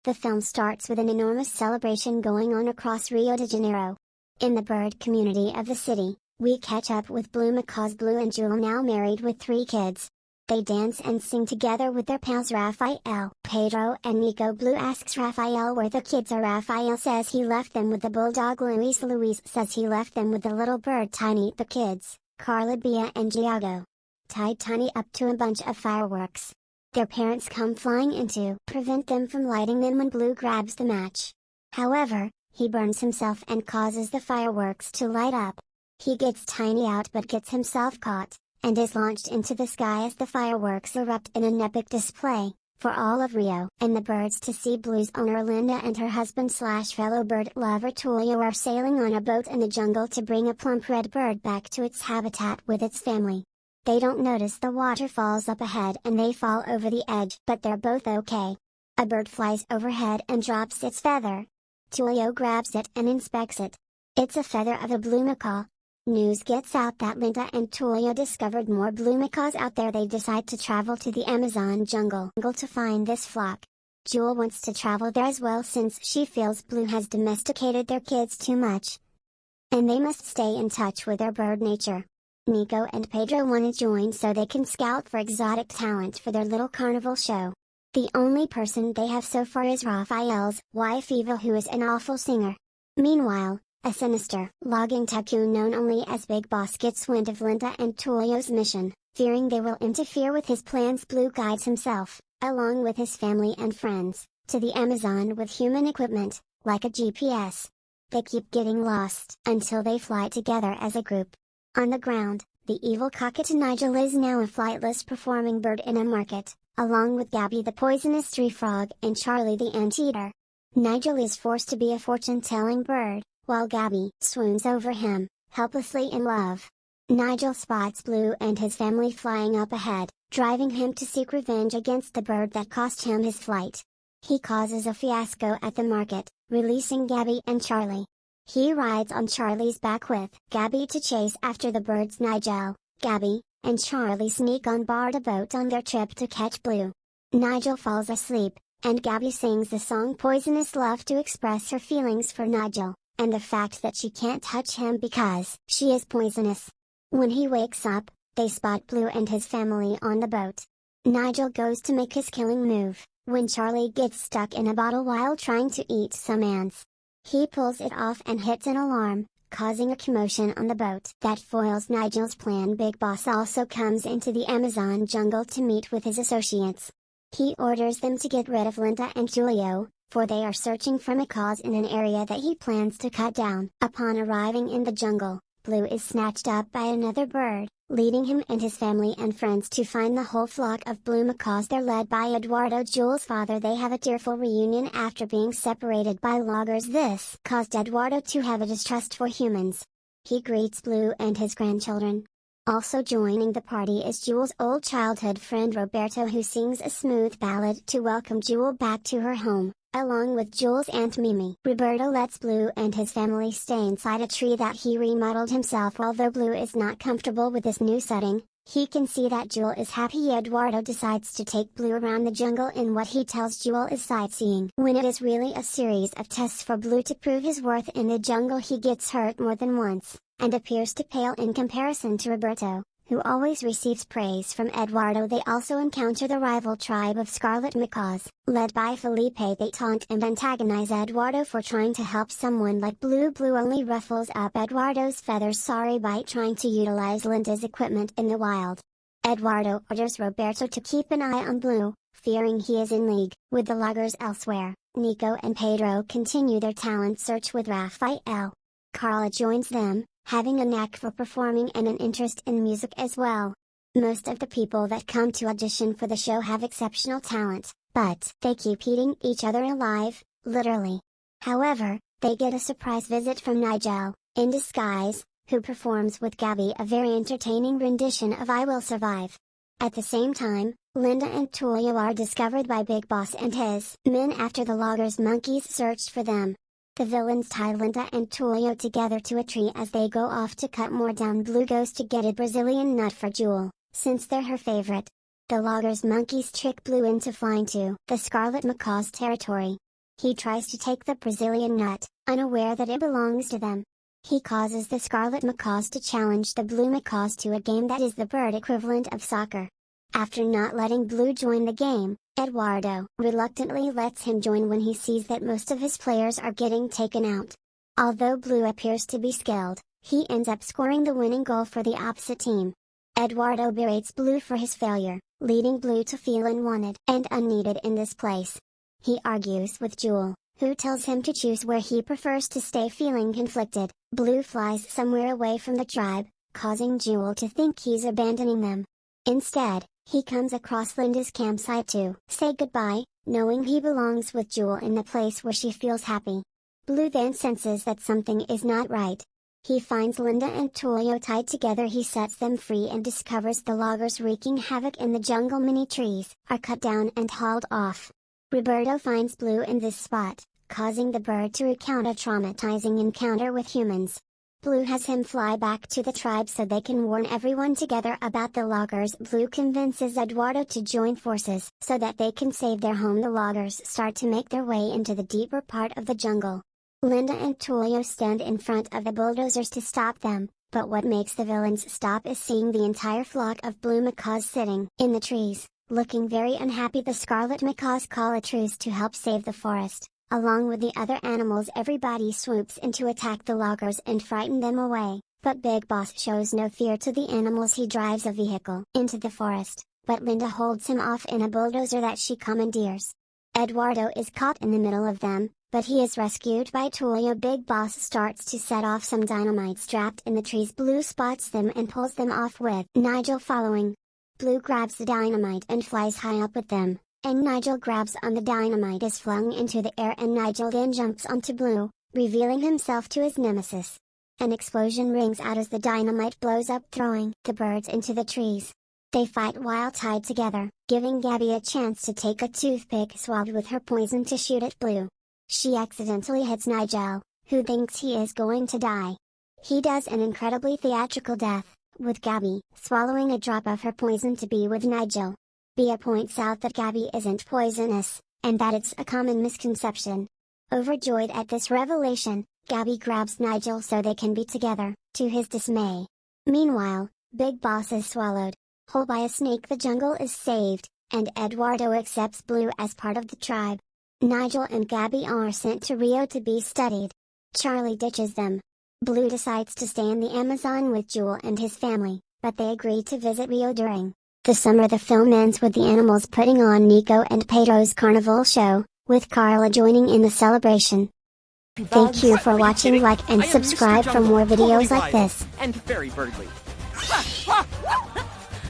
The film starts with an enormous celebration going on across Rio de Janeiro. In the bird community of the city, we catch up with Blue Macaw's Blue and Jewel, now married with 3 kids. They dance and sing together with their pals Raphael, Pedro and Nico. Blue asks Raphael where the kids are. Raphael says he left them with the bulldog Luis. Luis says he left them with the little bird Tiny. The kids, Carla, Bia and Giago, tied Tiny up to a bunch of fireworks. Their parents come flying in to prevent them from lighting them when Blue grabs the match. However, he burns himself and causes the fireworks to light up. He gets Tiny out but gets himself caught, and is launched into the sky as the fireworks erupt in an epic display, for all of Rio and the birds to see. Blue's owner Linda and her husband/fellow bird lover Tulio are sailing on a boat in the jungle to bring a plump red bird back to its habitat with its family. They don't notice the waterfalls up ahead and they fall over the edge, but they're both okay. A bird flies overhead and drops its feather. Tulio grabs it and inspects it. It's a feather of a blue macaw. News gets out that Linda and Tulio discovered more blue macaws out there. They decide to travel to the Amazon jungle to find this flock. Jewel wants to travel there as well since she feels Blue has domesticated their kids too much, and they must stay in touch with their bird nature. Nico and Pedro want to join so they can scout for exotic talent for their little carnival show. The only person they have so far is Raphael's wife Eva, who is an awful singer. Meanwhile, a sinister logging tycoon known only as Big Boss gets wind of Linda and Tulio's mission. Fearing they will interfere with his plans, Blue guides himself, along with his family and friends, to the Amazon with human equipment, like a GPS. They keep getting lost until they fly together as a group. On the ground, the evil cockatoo Nigel is now a flightless performing bird in a market, along with Gabby the poisonous tree frog and Charlie the anteater. Nigel is forced to be a fortune-telling bird, while Gabby swoons over him, helplessly in love. Nigel spots Blue and his family flying up ahead, driving him to seek revenge against the bird that cost him his flight. He causes a fiasco at the market, releasing Gabby and Charlie. He rides on Charlie's back with Gabby to chase after the birds. Nigel, Gabby, and Charlie sneak on board a boat on their trip to catch Blue. Nigel falls asleep, and Gabby sings the song Poisonous Love to express her feelings for Nigel, and the fact that she can't touch him because she is poisonous. When he wakes up, they spot Blue and his family on the boat. Nigel goes to make his killing move, when Charlie gets stuck in a bottle while trying to eat some ants. He pulls it off and hits an alarm, causing a commotion on the boat that foils Nigel's plan. Big Boss also comes into the Amazon jungle to meet with his associates. He orders them to get rid of Linda and Julio, for they are searching for macaws in an area that he plans to cut down. Upon arriving in the jungle, Blue is snatched up by another bird, leading him and his family and friends to find the whole flock of blue macaws. They're led by Eduardo, Jewel's father. They have a tearful reunion after being separated by loggers. This caused Eduardo to have a distrust for humans. He greets Blue and his grandchildren. Also joining the party is Jewel's old childhood friend Roberto, who sings a smooth ballad to welcome Jewel back to her home. Along with Jewel's Aunt Mimi, Roberto lets Blue and his family stay inside a tree that he remodeled himself. Although Blue is not comfortable with this new setting, he can see that Jewel is happy. Eduardo decides to take Blue around the jungle in what he tells Jewel is sightseeing, when it is really a series of tests for Blue to prove his worth in the jungle. He gets hurt more than once, and appears to pale in comparison to Roberto, who always receives praise from Eduardo. They also encounter the rival tribe of scarlet macaws, led by Felipe. They taunt and antagonize Eduardo for trying to help someone like Blue. Blue only ruffles up Eduardo's feathers, sorry, by trying to utilize Linda's equipment in the wild. Eduardo orders Roberto to keep an eye on Blue, fearing he is in league with the loggers elsewhere. Nico and Pedro continue their talent search with Raphael. Carla joins them, having a knack for performing and an interest in music as well. Most of the people that come to audition for the show have exceptional talent, but they keep eating each other alive, literally. However, they get a surprise visit from Nigel, in disguise, who performs with Gabby a very entertaining rendition of I Will Survive. At the same time, Linda and Tulio are discovered by Big Boss and his men after the loggers' monkeys searched for them. The villains tie Linda and Tulio together to a tree as they go off to cut more down. Blue goes to get a Brazilian nut for Jewel, since they're her favorite. The loggers' monkeys trick Blue into flying to the Scarlet Macaw's territory. He tries to take the Brazilian nut, unaware that it belongs to them. He causes the scarlet macaws to challenge the blue macaws to a game that is the bird equivalent of soccer. After not letting Blue join the game, Eduardo reluctantly lets him join when he sees that most of his players are getting taken out. Although Blue appears to be skilled, he ends up scoring the winning goal for the opposite team. Eduardo berates Blue for his failure, leading Blue to feel unwanted and unneeded in this place. He argues with Jewel, who tells him to choose where he prefers to stay, feeling conflicted. Blue flies somewhere away from the tribe, causing Jewel to think he's abandoning them. Instead, he comes across Linda's campsite to say goodbye, knowing he belongs with Jewel in the place where she feels happy. Blue then senses that something is not right. He finds Linda and Tulio tied together. He sets them free and discovers the loggers wreaking havoc in the jungle. Many trees are cut down and hauled off. Roberto finds Blue in this spot, causing the bird to recount a traumatizing encounter with humans. Blue has him fly back to the tribe so they can warn everyone together about the loggers. Blue convinces Eduardo to join forces so that they can save their home. The loggers start to make their way into the deeper part of the jungle. Linda and Tulio stand in front of the bulldozers to stop them, but what makes the villains stop is seeing the entire flock of blue macaws sitting in the trees, looking very unhappy. The scarlet macaws call a truce to help save the forest. Along with the other animals, everybody swoops in to attack the loggers and frighten them away, but Big Boss shows no fear to the animals. He drives a vehicle into the forest, but Linda holds him off in a bulldozer that she commandeers. Eduardo is caught in the middle of them, but he is rescued by Tulio. Big Boss starts to set off some dynamite strapped in the trees. Blue spots them and pulls them off, with Nigel following. Blue grabs the dynamite and flies high up with them, and Nigel grabs on the dynamite, is flung into the air, and Nigel then jumps onto Blue, revealing himself to his nemesis. An explosion rings out as the dynamite blows up, throwing the birds into the trees. They fight while tied together, giving Gabby a chance to take a toothpick swabbed with her poison to shoot at Blue. She accidentally hits Nigel, who thinks he is going to die. He does an incredibly theatrical death, with Gabby swallowing a drop of her poison to be with Nigel. Bea points out that Gabby isn't poisonous, and that it's a common misconception. Overjoyed at this revelation, Gabby grabs Nigel so they can be together, to his dismay. Meanwhile, Big Boss is swallowed whole by a snake. The jungle is saved, and Eduardo accepts Blue as part of the tribe. Nigel and Gabby are sent to Rio to be studied. Charlie ditches them. Blue decides to stay in the Amazon with Jewel and his family, but they agree to visit Rio during the summer. The film ends with the animals putting on Nico and Pedro's carnival show, with Carla joining in the celebration. Thank you for watching. Like and subscribe for more videos like this. And very burgly.